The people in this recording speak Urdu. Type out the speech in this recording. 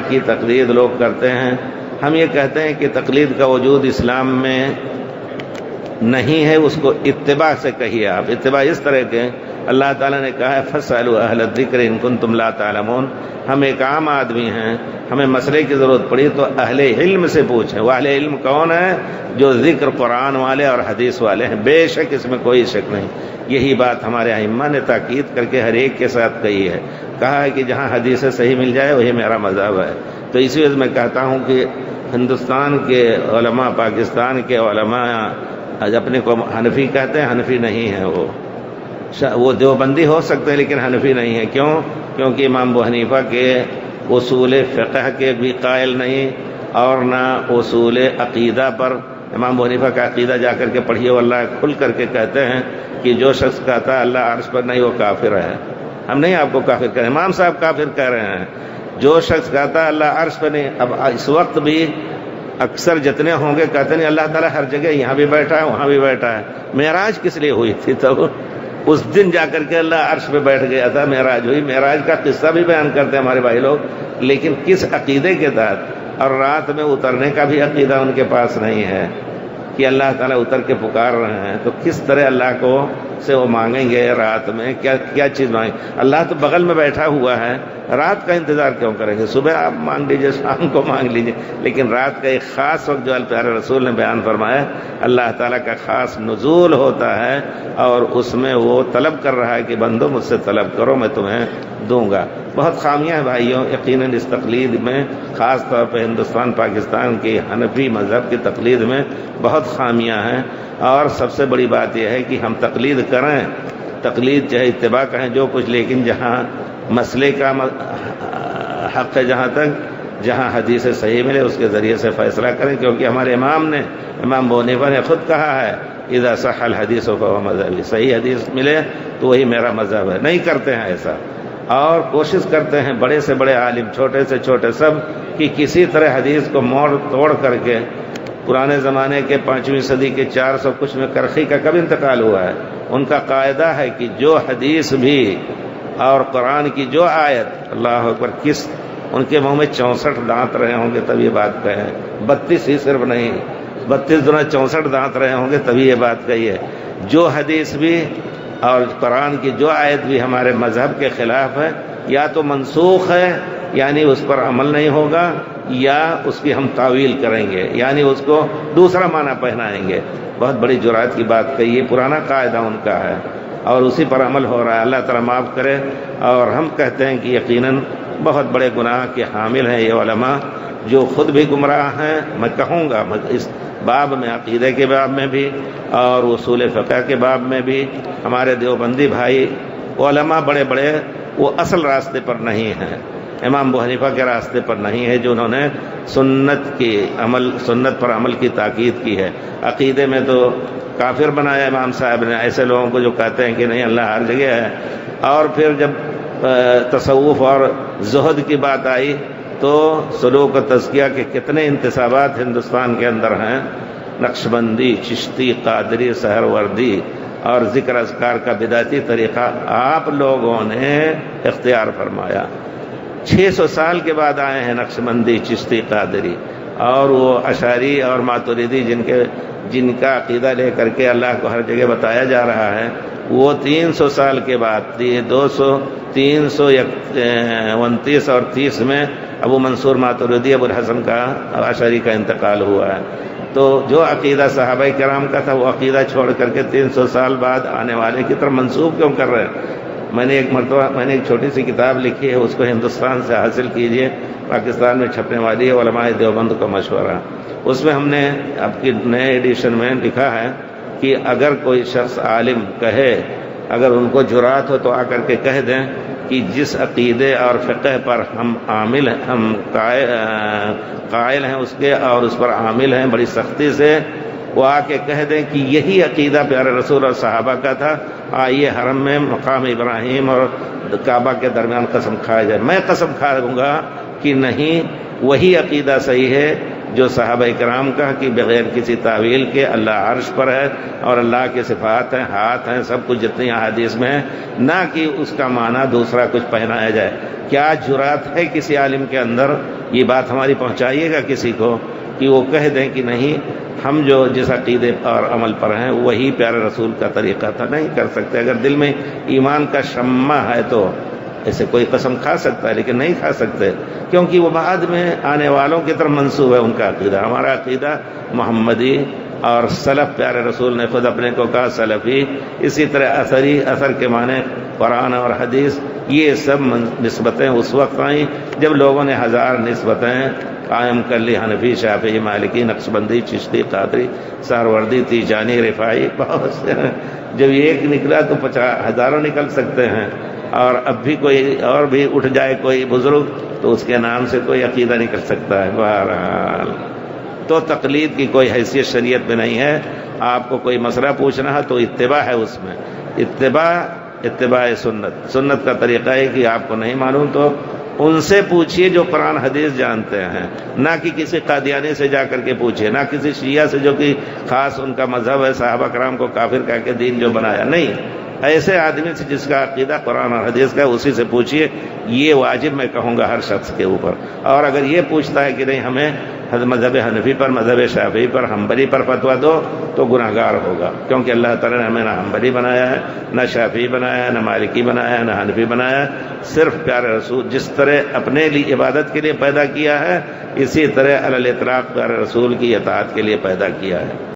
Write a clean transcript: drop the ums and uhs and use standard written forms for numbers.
کی تقلید لوگ کرتے ہیں. ہم یہ کہتے ہیں کہ تقلید کا وجود اسلام میں نہیں ہے، اس کو اتباع سے کہیے. آپ اتباع اس طرح کے، اللہ تعالیٰ نے کہا ہے فَاسْأَلُوا أَهْلَ الذِّكْرِ إِن كُنتُمْ لَا تَعْلَمُونَ. ہم ایک عام آدمی ہیں، ہمیں مسئلے کی ضرورت پڑی تو اہل علم سے پوچھیں. وہ اہل علم کون ہے؟ جو ذکر قرآن والے اور حدیث والے ہیں. بے شک اس میں کوئی شک نہیں. یہی بات ہمارے ائمہ نے تاکید کر کے ہر ایک کے ساتھ کہی ہے. کہا ہے کہ جہاں حدیث صحیح مل جائے وہی میرا مذہب ہے. تو اسی وجہ سے میں کہتا ہوں کہ ہندوستان کے علماء، پاکستان کے علماء اپنے کو حنفی کہتے ہیں. حنفی نہیں ہے، وہ دیوبندی ہو سکتے ہیں لیکن حنفی نہیں ہے. کیوں؟ کیونکہ امام ابو حنیفہ کے اصول فقہ کے بھی قائل نہیں اور نہ اصول عقیدہ پر. امام ابو حنیفہ کا عقیدہ جا کر کے پڑھیے، وہ اللہ کھل کر کے کہتے ہیں کہ جو شخص کہتا ہے اللہ عرش پر نہیں وہ کافر ہے. ہم نہیں آپ کو کافر کہہ رہے، امام صاحب کافر کہہ رہے ہیں. جو شخص کہتا ہے اللہ عرش پر نہیں. اب اس وقت بھی اکثر جتنے ہوں گے کہتے ہیں اللہ تعالیٰ ہر جگہ، یہاں بھی بیٹھا ہے وہاں بھی بیٹھا ہے. معراج کس لیے ہوئی تھی؟ تو اس دن جا کر کے اللہ عرش پہ بیٹھ گیا تھا، معراج ہوئی. معراج کا قصہ بھی بیان کرتے ہیں ہمارے بھائی لوگ، لیکن کس عقیدے کے تحت؟ اور رات میں اترنے کا بھی عقیدہ ان کے پاس نہیں ہے کہ اللہ تعالیٰ اتر کے پکار رہے ہیں. تو کس طرح اللہ کو سے وہ مانگیں گے رات میں؟ کیا چیز مانگیں؟ اللہ تو بغل میں بیٹھا ہوا ہے، رات کا انتظار کیوں کریں گے؟ صبح آپ مانگ لیجئے، شام کو مانگ لیجئے. لیکن رات کا ایک خاص وقت جو پیارے رسول نے بیان فرمایا، اللہ تعالیٰ کا خاص نزول ہوتا ہے اور اس میں وہ طلب کر رہا ہے کہ بندو مجھ سے طلب کرو میں تمہیں دوں گا. بہت خامیاں ہیں بھائیوں یقیناً اس تقلید میں، خاص طور پہ ہندوستان پاکستان کی حنفی مذہب کی تقلید میں بہت خامیاں ہیں. اور سب سے بڑی بات یہ ہے کہ ہم تقلید کریں، تقلید چاہے اتباع کہیں جو کچھ، لیکن جہاں مسئلے کا حق ہے، جہاں حدیث صحیح ملے اس کے ذریعے سے فیصلہ کریں. کیونکہ ہمارے امام ابو حنیفہ نے خود کہا ہے اذا صح الحدیث فهو مذہبی، صحیح حدیث ملے تو وہی میرا مذہب ہے. نہیں کرتے ہیں ایسا، اور کوشش کرتے ہیں بڑے سے بڑے عالم، چھوٹے سے چھوٹے سب، کہ کسی طرح حدیث کو موڑ توڑ کر کے. پرانے زمانے کے 5ویں صدی کے 400 کچھ میں کرخی کا کب انتقال ہوا ہے، ان کا قاعدہ ہے کہ جو حدیث بھی اور قرآن کی جو آیت، اللہ اکبر، ان کے منہ میں 64 دانت رہے ہوں گے تب یہ بات کہیں. 32 ہی صرف نہیں، 32 دونوں 64 دانت رہے ہوں گے تبھی یہ بات کہی ہے. جو حدیث بھی اور قرآن کی جو آیت بھی ہمارے مذہب کے خلاف ہے، یا تو منسوخ ہے یعنی اس پر عمل نہیں ہوگا، یا اس کی ہم تعویل کریں گے یعنی اس کو دوسرا معنی پہنائیں گے. بہت بڑی جرات کی بات کہی ہے، پرانا قاعدہ ان کا ہے اور اسی پر عمل ہو رہا ہے. اللہ تعالیٰ معاف کرے. اور ہم کہتے ہیں کہ یقیناً بہت بڑے گناہ کے حامل ہیں یہ علماء، جو خود بھی گمراہ ہیں. میں کہوں گا اس باب میں، عقیدے کے باب میں بھی اور اصول فقہ کے باب میں بھی، ہمارے دیوبندی بھائی علماء بڑے بڑے وہ اصل راستے پر نہیں ہیں، امام ابو حنیفہ کے راستے پر نہیں ہے، جو انہوں نے سنت پر عمل کی تاکید کی ہے. عقیدے میں تو کافر بنایا امام صاحب نے ایسے لوگوں کو جو کہتے ہیں کہ نہیں اللہ ہر جگہ ہے. اور پھر جب تصوف اور زہد کی بات آئی تو سلوک و تزکیہ کے کتنے انتسابات ہندوستان کے اندر ہیں، نقشبندی، چشتی، قادری، سہروردی اور ذکر اذکار کا بدعتی طریقہ آپ لوگوں نے اختیار فرمایا. 600 سال کے بعد آئے ہیں نقشبندی، چشتی، قادری، اور وہ اشعری اور ماتریدی جن کا عقیدہ لے کر کے اللہ کو ہر جگہ بتایا جا رہا ہے، وہ 300 سال کے بعد 329 اور 30 میں ابو منصور ماتریدی ابو الحسن کا اشعری کا انتقال ہوا ہے. تو جو عقیدہ صحابہ کرام کا تھا وہ عقیدہ چھوڑ کر کے 300 سال بعد آنے والے کی طرف منسوب کیوں کر رہے ہیں؟ میں نے ایک چھوٹی سی کتاب لکھی ہے، اس کو ہندوستان سے حاصل کیجئے، پاکستان میں چھپنے والی ہے، علماء دیوبند کا مشورہ. اس میں ہم نے اب کی نئے ایڈیشن میں لکھا ہے کہ اگر کوئی شخص عالم کہے، اگر ان کو جرات ہو تو آ کر کے کہہ دیں کہ جس عقیدے اور فقہ پر ہم قائل ہیں اس کے اور اس پر عامل ہیں بڑی سختی سے، وہ آ کے کہہ دیں کہ یہی عقیدہ پیارے رسول اور صحابہ کا تھا، آئیے حرم میں مقام ابراہیم اور کعبہ کے درمیان قسم کھایا جائے. میں قسم کھاؤں گا کہ نہیں، وہی عقیدہ صحیح ہے جو صحابہ کرام کا، کہ بغیر کسی تعویل کے اللہ عرش پر ہے اور اللہ کے صفات ہیں، ہاتھ ہیں، سب کچھ جتنی احادیث میں ہے، نہ کہ اس کا معنی دوسرا کچھ پہنایا جائے. کیا جرات ہے کسی عالم کے اندر یہ بات ہماری پہنچائیے گا کسی کو کہ وہ کہہ دیں کہ نہیں ہم جو جس عقیدے اور عمل پر ہیں وہی پیارے رسول کا طریقہ تھا. نہیں کر سکتے. اگر دل میں ایمان کا شمع ہے تو ایسے کوئی قسم کھا سکتا ہے، لیکن نہیں کھا سکتے کیونکہ وہ بعد میں آنے والوں کی طرف منسوب ہے ان کا عقیدہ. ہمارا عقیدہ محمدی اور سلف، پیارے رسول نے خود اپنے کو کہا سلفی. اسی طرح اثری، اثر کے معنی قرآن اور حدیث. یہ سب نسبتیں اس وقت آئیں جب لوگوں نے ہزار نسبتیں قائم کر لی. حنفی، شافعی، مالکی، نقشبندی، چشتی، قادری، سہروردی، تیجانی، رفاعی، بہت سے. جب ایک نکلا تو ہزاروں نکل سکتے ہیں. اور اب بھی کوئی اور بھی اٹھ جائے کوئی بزرگ تو اس کے نام سے کوئی عقیدہ نکل سکتا ہے. بہرحال تو تقلید کی کوئی حیثیت شریعت میں نہیں ہے. آپ کو کوئی مسئلہ پوچھنا ہے تو اتباع ہے اس میں. اتباع سنت کا طریقہ ہے کہ آپ کو نہیں معلوم تو ان سے پوچھیے جو قرآن حدیث جانتے ہیں، نہ کہ کسی قادیانی سے جا کر کے پوچھیے، نہ کسی شیعہ سے جو کہ خاص ان کا مذہب ہے صحابہ کرام کو کافر کہہ کے دین جو بنایا. نہیں، ایسے آدمی سے جس کا عقیدہ قرآن اور حدیث کا اسی سے پوچھیے. یہ واجب میں کہوں گا ہر شخص کے اوپر. اور اگر یہ پوچھتا ہے کہ نہیں ہمیں مذہب حنفی پر، مذہب شافعی پر، حنبلی پر فتویٰ دو تو گناہ گار ہوگا، کیونکہ اللہ تعالیٰ نے ہمیں نہ حنبلی بنایا ہے، نہ شافعی بنایا ہے، نہ مالکی بنایا ہے، نہ حنفی بنایا ہے. صرف پیارے رسول جس طرح اپنے لیے عبادت کے لیے پیدا کیا ہے اسی طرح علی الاطلاق پیارے رسول کی اطاعت کے لیے پیدا کیا ہے.